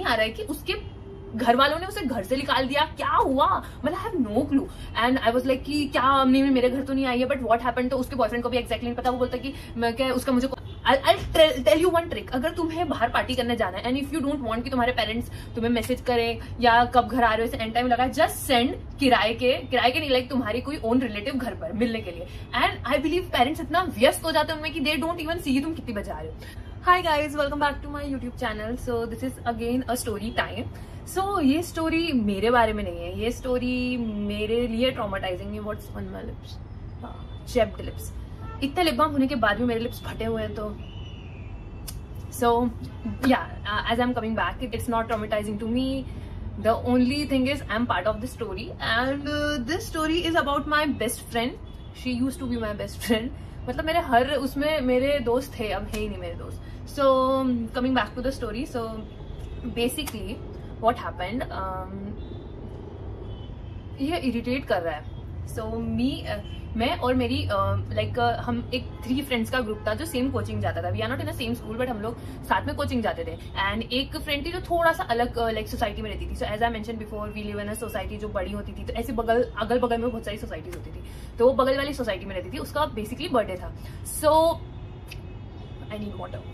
नहीं आ रहा है कि उसके घर वालों ने उसे घर से निकाल दिया, क्या हुआ, मतलब I have no clue. And I was like कि क्या अम्मी मेरे घर तो नहीं आई है, बट व्हाट हैपेंड। तो उसके बॉयफ्रेंड को भी एक्जैक्टली नहीं पता। वो बोलता कि मैं क्या उसका मुझे I'll tell you one trick। अगर तुम्हें बाहर पार्टी करने जाना है and if you don't want कि तुम्हारे पेरेंट्स तुम्हें मैसेज करें या कब घर आ रहे हो, एंड टाइम लगा, जस्ट सेंड किराए के नहीं, लाइक तुम्हारी कोई ओन रिलेटिव घर पर मिलने के लिए। एंड आई बिलीव पेरेंट्स इतना व्यस्त हो जाते हैं उनमें कि दे डोंट इवन सी तुम कितनी बजे आ रहे हो। Hi guys, welcome back to my YouTube channel. So this is again a story time. So ये स्टोरी मेरे बारे में नहीं है, ये स्टोरी मेरे लिए ट्रॉमेटाइजिंग है। What's on my lips, chapped lips. इतने लिप बाम होने के बाद भी मेरे लिप्स फटे हुए हैं। तो so as I'm coming back, it's not traumatizing to me. The only thing is I'm part of the story, and this story is about my best friend. She used to be my best friend. मतलब मेरे हर उसमें मेरे दोस्त थे, अब है ही नहीं मेरे दोस्त। So coming back to the story, so basically what happened, ये इरिटेट कर रहा है। So मैं और मेरी हम एक 3 फ्रेंड्स का ग्रुप था जो सेम कोचिंग जाता था। We are not in the same school, but हम लोग साथ में कोचिंग जाते थे। एंड एक फ्रेंड थी जो थोड़ा सा अलग सोसाइटी में रहती थी। So as I mention before, we live in a society जो बड़ी होती थी। तो ऐसे अगल बगल में बहुत सारी सोसाइटीज होती थी। तो वो बगल वाली सोसाइटी में रहती थी। उसका बेसिकली बर्थडे था। सो आई नीड वाटर।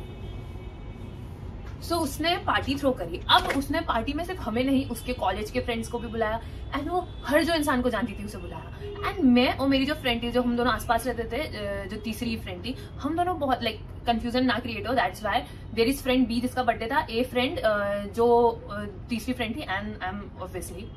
सो उसने पार्टी थ्रो करी। अब उसने पार्टी में सिर्फ हमें नहीं, उसके कॉलेज के फ्रेंड्स को भी बुलाया, एंड वो हर जो इंसान को जानती थी उसे बुलाया। एंड मैं और मेरी जो फ्रेंड थी, जो हम दोनों आसपास रहते थे, जो तीसरी फ्रेंड थी, हम दोनों बहुत कंफ्यूजन ना क्रिएट हो, that's why there is friend B जिसका बर्थडे था, ए फ्रेंड जो तीसरी फ्रेंड थी, एंड आई एम ऑब्वियसली।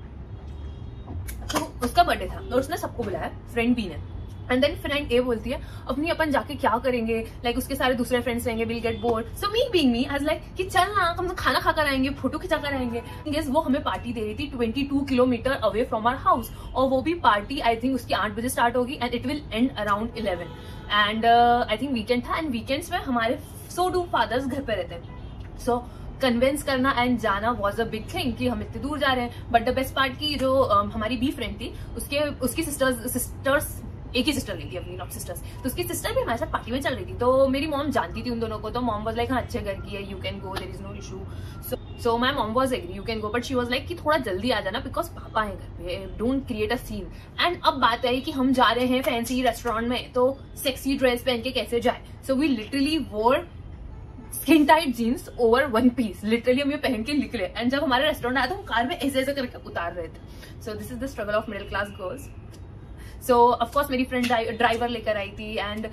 तो उसका बर्थडे था और उसने सबको बुलाया, फ्रेंड बी ने। एंड देन फ्रेंड ए बोलती है अपनी अपन जाके क्या करेंगे, उसके सारे दूसरे फ्रेंड्स रहेंगे, will get bored. So me being me I was like कि चल ना, हम खाना खाकर आएंगे, फोटो खिंचा कर आएंगे। गेस वो हमें पार्टी दे रही थी 22 kilometre away from our house, और वो भी पार्टी आई थिंक उसकी 8 बजे स्टार्ट होगी and it will and around 11। And I think weekend था, एंड वीकेंड्स में हमारे डू फादर्स घर पे रहते हैं। सो कन्विंस करना एंड जाना वॉज अ बिग थिंग कि हम इतने दूर जा रहे हैं। बट द बेस्ट पार्ट की जो हमारी बी फ्रेंड थी, उसकी सिस्टर्स एक ही सिस्टर गई थी अपनी, नॉट सिस्टर्स। तो उसकी सिस्टर भी हमारे साथ पार्टी में चल रही थी। तो मेरी मॉम जानती थी उन दोनों को। तो मॉम वाज लाइक हाँ अच्छे घर की है, you can go, there is no issue. So my mom was agree, you can go, but she was like कि थोड़ा जल्दी आ जाना बिकॉज पापा है घर पे, don't create a scene. And अब बात आई कि हम जा रहे हैं फैंसी रेस्टोरेंट में, तो सेक्सी ड्रेस पहन के कैसे जाए। So we literally wore skin tight jeans over 1 piece, literally हम ये पहन के निकले। एंड जब हमारे रेस्टोरेंट आया तो हम कार में ऐसे ऐसे करके उतार रहे थे। सो this is the struggle of middle class girls. So of course मेरी फ्रेंड ड्राइवर लेकर आई थी, एंड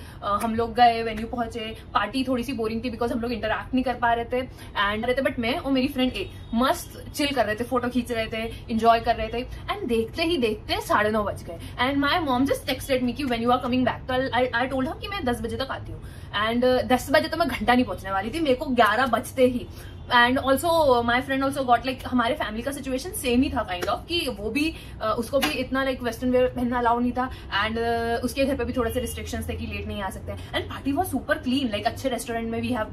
हम लोग गए, वेन्यू पहुंचे। पार्टी थोड़ी सी बोरिंग थी बिकॉज हम लोग इंटरैक्ट नहीं कर पा रहे थे, बट मैं और मेरी फ्रेंड ए मस्त चिल कर रहे थे, फोटो खींच रहे थे, इंजॉय कर रहे थे। एंड देखते ही देखते 9:30 बज गए। And my mom just texted me कि when you are coming back. तो आई टोल्ड हर कि मैं 10 बजे तक आती हूँ। एंड 10 बजे तो मैं घंटा नहीं पहुंचने वाली थी, मेरे को 11 बजते ही। And also my friend also got हमारे फैमिली का सिचुएशन सेम ही था काइंड ऑफ, कि वो भी उसको भी इतना वेस्टर्न वेयर पहनना अलाउ नहीं था। एंड उसके घर पे भी थोड़े से रिस्ट्रिक्शंस थे कि लेट नहीं आ सकते। And party was super clean, अच्छे रेस्टोरेंट में we have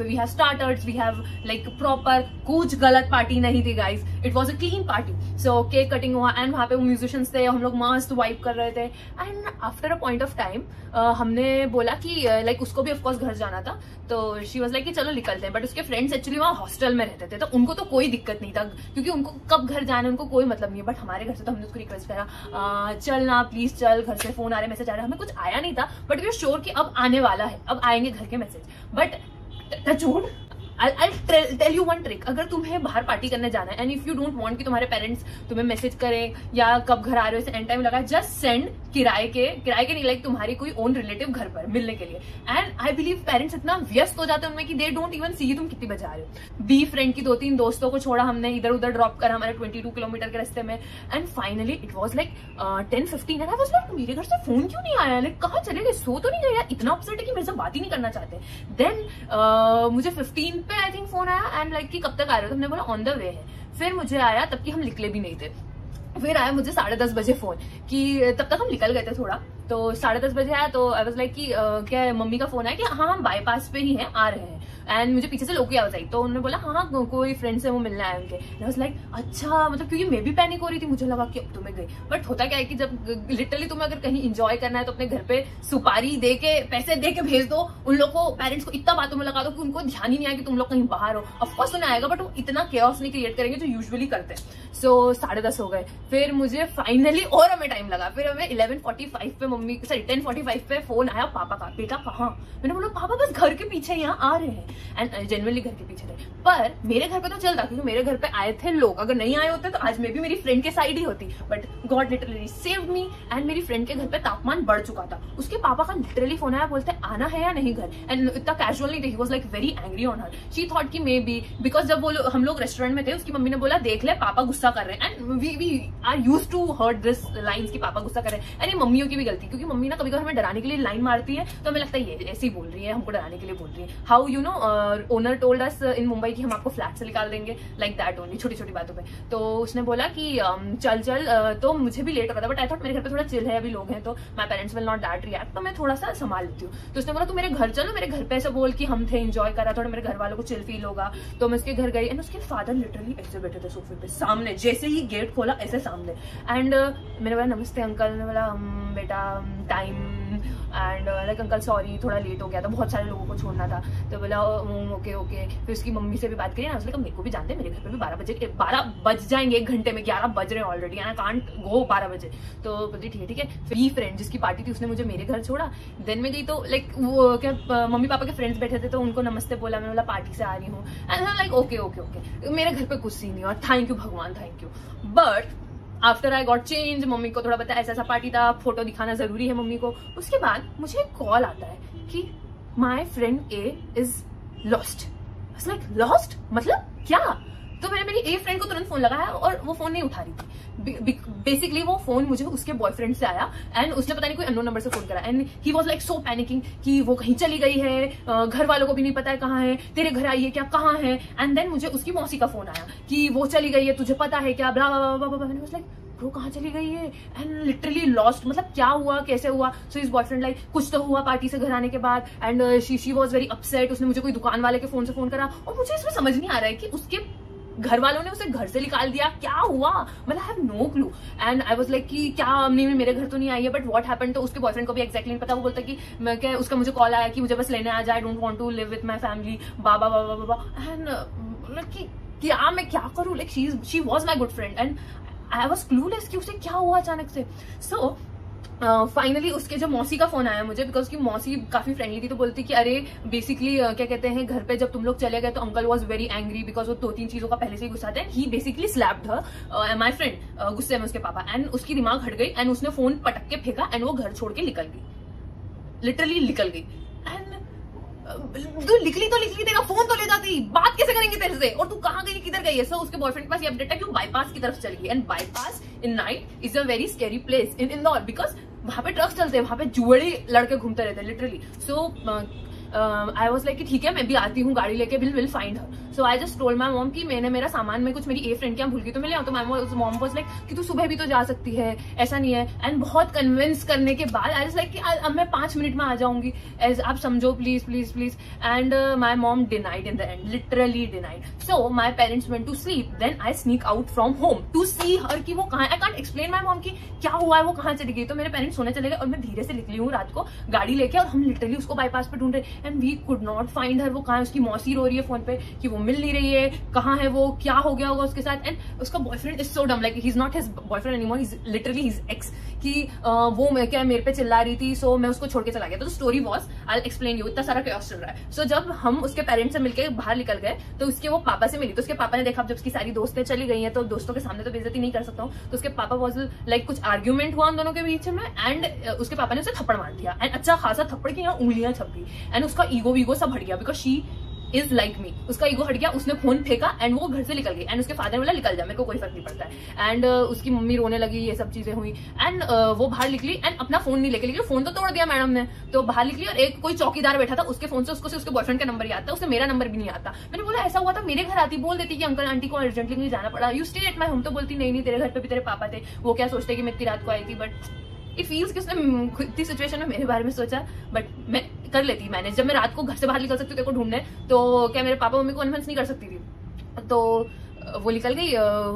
we have starters, we have proper, कुछ गलत पार्टी नहीं थी guys, it was a clean party. So cake cutting हुआ एंड वहां पे वो म्यूजिशियंस थे, हम लोग मस्त वाइब कर रहे थे। And after a point of time हमने बोला कि उसको भी ऑफकोर्स घर जाना था। तो शी वॉज लाइक कि चलो निकलते हैं। बट उसके फ्रेंड्स एक्चुअली वहाँ हॉस्टल में रहते थे, तो उनको तो कोई दिक्कत नहीं था क्योंकि उनको कब घर जाना उनको कोई मतलब नहीं है। बट हमारे घर से तो हमने उसको रिक्वेस्ट करा चल ना प्लीज चल, घर से फोन आ रहे, मैसेज आ रहा है। हमें कुछ आया नहीं था, बट वी आर श्योर कि अब आने वाला है, अब आएंगे घर के message. But touch wood I'll tell you one trick। अगर तुम्हें बाहर पार्टी करने जाना है and if you don't want कि तुम्हारे पेरेंट्स तुम्हें मैसेज करें या कब घर आ रहे हो, एंड टाइम लगा, जस्ट सेंड किराए के नहीं, तुम्हारी कोई ओन रिलेटिव घर पर मिलने के लिए। एंड आई बिलीव पेरेंट्स इतना व्यस्त हो जाते हैं उनमें कि दे डोंट इवन सी तुम कितनी बजे आ रहे हो। बी फ्रेंड की 2-3 दोस्तों को छोड़ा हमने, इधर उधर ड्रॉप करा हमारे 22 किलोमीटर के रास्ते में। And finally it was 10:15 and I was like मेरे घर से फोन क्यों नहीं आया, कहाँ चले गए, सो तो नहीं गए यार, इतना अपसेट है कि मेरे से बात ही नहीं करना चाहते। देन मुझे 15 पे आई थिंक फोन आया एंड कि कब तक आ रहे हो, तो हमने बोला ऑन द वे है। फिर मुझे आया, तब कि हम निकले भी नहीं थे। फिर आया मुझे 10:30 बजे फोन कि तब तक हम निकल गए थे थोड़ा, तो 10:30 बजे आया। तो आई वाज लाइक कि क्या मम्मी का फोन आया कि हाँ हम बाईपास पे ही हैं, आ रहे हैं। एंड मुझे पीछे से लोग की आवाज आई, तो उन्होंने बोला हाँ कोई फ्रेंड से वो मिलने आए उनके। आई वाज लाइक अच्छा, मतलब क्योंकि मैं भी पैनिक हो रही थी, मुझे लगा कि अब तो मैं गई। बट होता क्या है कि जब लिटरली तुम्हें अगर कहीं इंजॉय करना है तो अपने घर पे सुपारी दे के पैसे दे के भेज दो उन लोग को, पेरेंट्स को इतना बातों में लगा दो कि उनको ध्यान ही नहीं आया कि तुम लोग कहीं बाहर हो। ऑफकोर्स उन्हें आएगा बट वो इतना केओस नहीं क्रिएट करेंगे जो यूजुअली करते हैं। सो 10:30 हो गए, फिर मुझे फाइनली और हमें टाइम लगा, फिर हमें 11:45 पे मम्मी सॉरी 10:45 पे फोन आया पापा का, बेटा कहाँ? मैंने बोला पापा बस घर के पीछे यहाँ आ रहे हैं, एंड जेन्युइनली घर के पीछे थे। पर मेरे घर पे तो चलता क्योंकि मेरे घर पे आए थे लोग, अगर नहीं आए होते तो आज मे भी मेरी फ्रेंड के साइड ही होती। But God literally saved me, and मेरी फ्रेंड के घर पे तापमान बढ़ चुका था। उसके पापा का लिटरली फोन आया, बोलते आना है या नहीं घर, एंड इतना कैजुअल नहीं थे, he was like very angry on her. She thought कि मे बी बिकॉज जब वो हम लोग रेस्टोरेंट में थे उसकी मम्मी ने बोला देख ले पापा गुस्सा कर रहे हैं, and we are used to hurt this lines कि पापा गुस्सा कर रहे हैं। एंड ये मम्मियों की भी गलती, क्योंकि मम्मी ना कभी कभी हमें डराने के लिए लाइन मारती है तो हमें लगता है ये ऐसे ही बोल रही है, हमको डराने के लिए बोल रही है। How you know owner told us in Mumbai कि हम आपको फ्लैट से निकाल देंगे, लाइक दैट ओनली, छोटी छोटी बातों पे। तो उसने बोला कि चल चल, तो मुझे भी लेट हो रहा था बट आई थॉट मेरे घर पे थोड़ा चिल है, अभी लोग हैं तो my parents will not that react, तो मैं थोड़ा सा संभाल लेती हूँ। तो उसने बोला तू मेरे घर चलो, मेरे घर पे ऐसे बोल कि हम थे एंजॉय कर रहा, थोड़ा मेरे घर वालों को चिल फील होगा। तो मैं उसके घर गई एंड उसके फादर लिटरली ऐसे बैठे थे सोफे पे सामने, जैसे ही गेट खोला ऐसे सामने। एंड मैंने बोला नमस्ते अंकल, ने बोला बेटा time, and like uncle sorry थोड़ा लेट हो गया था, बहुत सारे लोगों को छोड़ना था। तो बोला ओके ओके। फिर उसकी मम्मी से भी बात करी ना, उसने कहा मेरे को भी जानते हैं, मेरे घर पे भी 12 बज जाएंगे, 1 घंटे में 11 बज रहे हैं ऑलरेडी, आई कांट गो 12 बजे। तो बोलती ठीक है। फिर फ्रेंड जिसकी पार्टी थी उसने मुझे मेरे घर छोड़ा, देन में गई तो लाइक वो क्या मम्मी पापा के फ्रेंड्स बैठे थे तो उनको नमस्ते बोला, मैं बोला पार्टी से आ रही हूँ, and like okay okay okay. मेरे घर पे कुछ सीन नहीं, और थैंक यू भगवान, thank you. But after I got change, mummy को थोड़ा बताया ऐसा ऐसा पार्टी था, फोटो दिखाना जरूरी है मम्मी को। उसके बाद मुझे एक कॉल आता है कि my friend A is lost. Like lost मतलब क्या? तो मैंने मेरी ए फ्रेंड को तुरंत फोन लगाया और वो फोन नहीं उठा रही थी। बेसिकली वो फोन मुझे उसके बॉयफ्रेंड से आया एंड उसने पता नहीं कोई अननोन नंबर से फोन करा, and he was like so panicking कि वो कहीं चली गई है, घर वालों को भी नहीं पता है कहाँ है, तेरे घर आई है क्या, कहाँ है। एंड देन मुझे उसकी मौसी का फोन आया कि वो चली गई है, तुझे पता है क्या, ब्ला ब्ला ब्ला ब्ला। मैंने वाज लाइक ब्रो कहाँ चली गई है, एंड लिटरली लॉस्ट, मतलब क्या हुआ कैसे हुआ। सो इस बॉयफ्रेंड लाइक कुछ तो हुआ पार्टी से घर आने के बाद, and she was very upset. उसने मुझे कोई दुकान वाले के फोन से फोन करा और मुझे इसमें समझ नहीं आ रहा है कि उसके घर वालों ने उसे घर से निकाल दिया, क्या हुआ, मतलब I have no clue. And I was like कि क्या नहीं मेरे घर तो नहीं आई है, बट व्हाट हैपेंड। तो उसके बॉयफ्रेंड को भी एक्जैक्टली नहीं पता, वो बोलता कि मैं क्या, उसका मुझे कॉल आया कि मुझे बस लेने आ जाए, I don't want to live with my family, बाबा बाबा बाबा। एंड लाइक क्या मैं क्या करूं, like she was my good friend and I was clueless कि उसे क्या हुआ अचानक से। सो फाइनली उसके जो मौसी का फोन आया मुझे, बिकॉज की मौसी काफी फ्रेंडली थी, तो बोलती कि अरे बेसिकली क्या कहते हैं घर पे जब तुम लोग चले गए तो uncle was very angry because वो 2-3 चीजों का पहले से ही गुस्सा था, he basically slapped her my friend, गुस्से में उसके पापा, एंड उसकी दिमाग हट गई एंड उसने फोन पटक के फेंका एंड वो घर छोड़ के निकल गई, लिटरली निकल गई। एंड तो निकली तेरा फोन तो ले जाती, बात कैसे करेंगे तेरे से, और तू कहाँ गई किधर गई है। सो उसके बॉयफ्रेंड के पास ये अपडेट है कि वो बाईपास की तरफ चली गई, and bypass in night is a very scary place in Indore because वहां पे ट्रक्स चलते हैं, वहां पे जुएड़ी लड़के घूमते रहते हैं literally. So I was like ठीक है मैं भी आती हूँ गाड़ी लेके, will find her. So I just told my mom कि मैंने मेरा सामान में कुछ मेरी ए फ्रेंड के यहाँ भूल गई तो मैं ले आऊँ। तो माय मॉम वाज लाइक कि तू सुबह भी तो जा सकती है, ऐसा नहीं है। एंड बहुत कन्विंस करने के बाद आई वाज लाइक कि अब मैं 5 मिनट में आ जाऊंगी, एज आप समझो please please please. And my mom denied in the end, literally denied. So my parents went to sleep, then I sneak out from home to see her कि वो कहाँ। I can't explain my mom की क्या हुआ है, वो कहाँ चली गई। तो मेरे पेरेंट्स सोने चले गए और मैं धीरे से निकली हूँ रात को गाड़ी लेके, और हम लिटरली उसको बाईपास पे ढूंढ रहे and we could not find her. वो कहाँ है, उसकी मौसी रो रही है फोन पे कि वो मिल नहीं रही है, कहाँ है वो, क्या हो गया होगा उसके साथ। एंड उसका बॉयफ्रेंड इज सो डम, like he is not his boyfriend anymore, he is literally his ex, कि वो मैं क्या मेरे पे चिल्ला रही थी, सो मैं उसको छोड़ के चला गया। तो story was, I explain you, इतना सारा chaos चल रहा है। सो जब हम उसके पेरेंट्स से मिलकर बाहर निकल गए तो उसके वो पापा से मिली, तो उसके पापा ने देखा जब उसकी सारी दोस्तें चली गई हैं तो दोस्तों के सामने तो बेइज्जती नहीं कर सकता हूँ, तो उसके पापा वॉज लाइक कुछ आर्ग्यूमेंट हुआ उन दोनों के बीच में, एंड उसके पापा ने उसे थप्पड़ मार दिया, एंड अच्छा खासा थप्पड़ की यहाँ उंगलियां छप गई, एंड उसका ईगो सब हट गया because she is like me, उसका ईगो हट गया, उसने फोन फेंका एंड वो घर से निकल गई। एंड उसके फादर बोला निकल जा, मेरे को कोई फर्क नहीं पड़ता है। एंड उसकी मम्मी रोने लगी, ये सब चीजें हुई, एंड वो बाहर निकली एंड अपना फोन नहीं लेके, लेकिन फोन तो तोड़ दिया मैडम ने। तो बाहर निकली और एक कोई चौकीदार बैठा था, उसके फोन से उसको उसके बॉयफ्रेंड का नंबर याद था, उसे मेरा नंबर भी नहीं आता। मैंने बोला ऐसा हुआ था, मेरे घर आती, बोल देती कि अंकल आंटी को अर्जेंटली मुझे जाना पड़ा, you stay at my home. तो बोलती नहीं तेरे घर पे भी तेरे पापा थे, वो क्या सोचते कि मैं इतनी रात को आई थी। बट इट फील्स कि उसने इतनी सिचुएशन में मेरे बारे में सोचा, बट मैं कर लेती मैनेज। जब मैं रात को घर से बाहर निकल सकती हूँ तेरे को ढूंढने, तो क्या मेरे पापा मम्मी को कन्विंस नहीं कर सकती थी? तो वो निकल गई,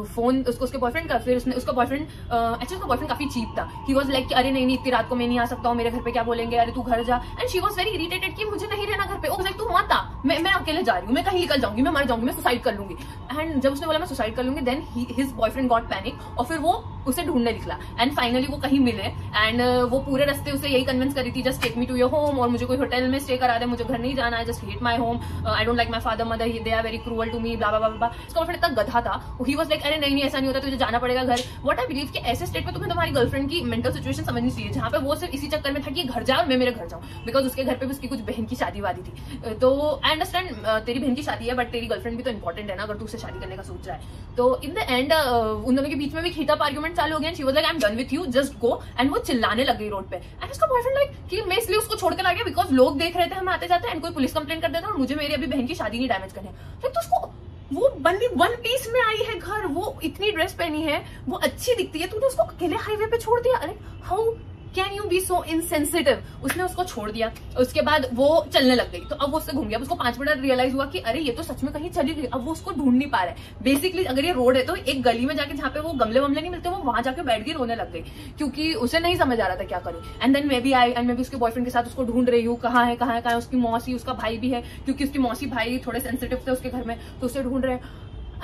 फोन उसको उसके बॉयफ्रेंड का। फिर उसने उसका बॉयफ्रेंड एक्चुअली उसका बॉयफ्रेंड काफी चीप था। ही वाज लाइक अरे नहीं इतनी रात को मैं नहीं आ सकता हूँ, मेरे घर पे क्या बोलेंगे, अरे तू घर जा। And she was very irritated कि मुझे नहीं रहना घर पे। लाइक तू मत आ, मैं अकेले जा रही हूँ, मैं कहीं निकल जाऊंगी, मैं मर जाऊंगी, मैं सुसाइड कर लूंगी। एंड जब उसने बोला मैं सुसाइड कर लूंगी, then his boyfriend got panic और फिर वो उसे ढूंढने निकला। एंड फाइनली वो कहीं मिले एंड वो पूरे रास्ते उसे यही कन्विंस करी थी, just take me to your home, और मुझे कोई होटल में स्टे करा दे, मुझे घर नहीं जाना है, just hate my home, I don't like my father mother, they are very cruel to me, blah blah blah. उसका बॉयफ्रेंड इतना गधा था, ही वाज लाइक अरे नहीं ऐसा नहीं होता, तुझे जाना पड़ेगा घर। व्हाट आई बिलीव कि ऐसे स्टेट में तुम्हें तुम्हारी गर्लफ्रेंड की मेंटल सिचुएशन समझनी चाहिए, जहां पे वो सिर्फ इसी चक्कर में था कि घर जाओ मैं मेरे घर जाऊं, बिकॉज उसके घर पे भी उसकी कुछ बहन की शादी वादी थी। तो आई अंडरस्टैंड तेरी बहन की शादी है, बट तेरी गर्लफ्रेंड भी तो इंपॉर्टेंट है ना, अगर तू उससे शादी करने का सोच रहा है। तो इन द एंड उन दोनों के बीच में भी हीटअप आर्गुमेंट चालू हो गया। She was like I am done with you, just go. And वो चिल्लाने लग गई रोड पे। एंड उसका बॉयफ्रेंड लाइक कि मैं इसलिए उसको छोड़ कर आ गया बिकॉज लोग देख रहे थे हम आते जाते, एंड कोई पुलिस कंप्लेन कर देता और मुझे मेरी अभी बहन की शादी नहीं डैमेज करनी है। तो उसको वो बंदी वन पीस में आई है घर, वो इतनी ड्रेस पहनी है, वो अच्छी दिखती है, तूने उसको अकेले हाईवे पे छोड़ दिया। अरे how can you be so insensitive. उसने उसको छोड़ दिया, उसके बाद वो चलने लग गई। तो अब वो उससे घूम गया। अब उसको 5 मिनट रियलाइज हुआ कि अरे ये तो सच में कहीं चली गई। अब वो उसको ढूंढ नहीं पा रहा है। बेसिकली अगर ये रोड है तो एक गली में जाके जहाँ पे वो गमले वमले नहीं मिलते, वो वहां जाके बैठ गई, रोने लग गई, क्योंकि उसे नहीं समझ आ रहा था क्या करे। And then maybe I and maybe उसके बॉयफ्रेंड के साथ उसको ढूंढ रही हूँ, कहाँ है कहाँ है कहाँ है। उसकी मौसी उसका भाई भी है, क्योंकि उसकी मौसी भाई थोड़े सेंसिटिव थे उसके घर में, तो उसे ढूंढ रहे हैं।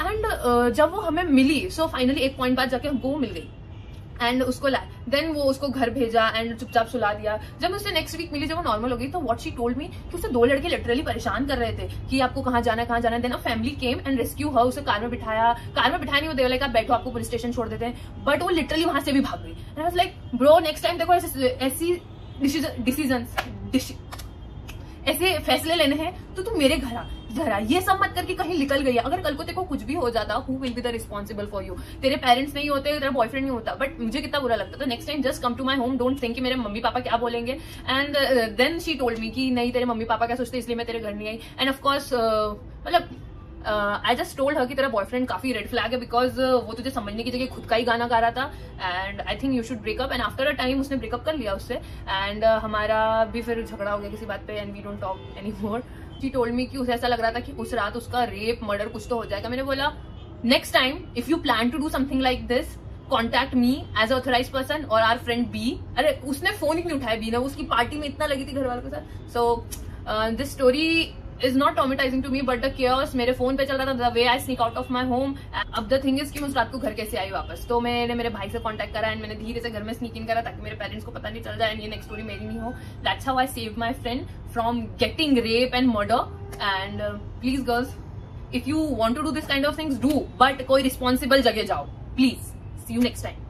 एंड जब वो हमें मिली, सो फाइनली एक पॉइंट बाद जाके हमको मिल गई एंड उसको लाया। देन वो उसको घर भेजा एंड चुपचाप सुला दिया। जब उससे नेक्स्ट वीक मिली, जब वो नॉर्मल हो गई, तो व्हाट शी टोल्ड मी कि उसे 2 लड़के लिटरली परेशान कर रहे थे कि आपको कहाँ जाना है कहाँ जाना है। Then a family came and rescue her. उसे कार में बिठाया नहीं, वो दे लाइक आप बैठो, आपको पुलिस स्टेशन छोड़ देते हैं, बट वो लिटरली वहां से भी भाग गई। And I was like bro next time देखो ऐसी ऐसे फैसले लेने हैं तो तू मेरे घर आ, ये सब मत करके कहीं निकल गई है। अगर कल को तेरे को कुछ भी हो जाता, who will be the responsible for you? तेरे पेरेंट्स नहीं होते, तेरा बॉयफ्रेंड नहीं होता, बट मुझे कितना बुरा लगता। तो next time just come to my home, don't think कि मेरे मम्मी पापा क्या बोलेंगे। And then she told me कि नहीं तेरे मम्मी पापा क्या सोचते, इसलिए मैं तेरे घर नहीं आई। एंड ऑफकोर्स मतलब आई जस्ट टोल्ड हर कि तेरा बॉयफ्रेंड काफी रेड फ्लैग है, बिकॉज वो तुझे समझने की जगह खुद का ही गाना गा रहा था। And I think you should breakup. And after a time उसने ब्रेकअप कर लिया उससे, एंड हमारा भी फिर झगड़ा हो गया किसी बात पे, and we don't talk any more. She told me कि उसे ऐसा लग रहा था कि उस रात उसका रेप मर्डर कुछ तो हो जाएगा। मैंने बोला next time if you plan to do something like this, contact me as authorize person और आवर फ्रेंड बी। अरे उसने फोन ही नहीं उठाया बी ने, उसकी पार्टी में इतना लगी थी घर वालों के साथ। So this story is not traumatizing to me, but the chaos मेरे फोन पे चल रहा था, the way I sneak out of my home। अब the thing is कि मैं उस रात को घर कैसे आई वापस। तो मैंने मेरे भाई से कांटेक्ट करा एंड मैंने धीरे से घर में स्नीक इन करा ताकि मेरे पेरेंट्स को पता नहीं चल जाए एंड ये नेक्स्ट स्टोरी मेरी नहीं हो। That's how I saved my friend from getting rape and murder। And please girls, if you want to do this kind of things, do, but कोई responsible जगह जाओ, please। See you next time।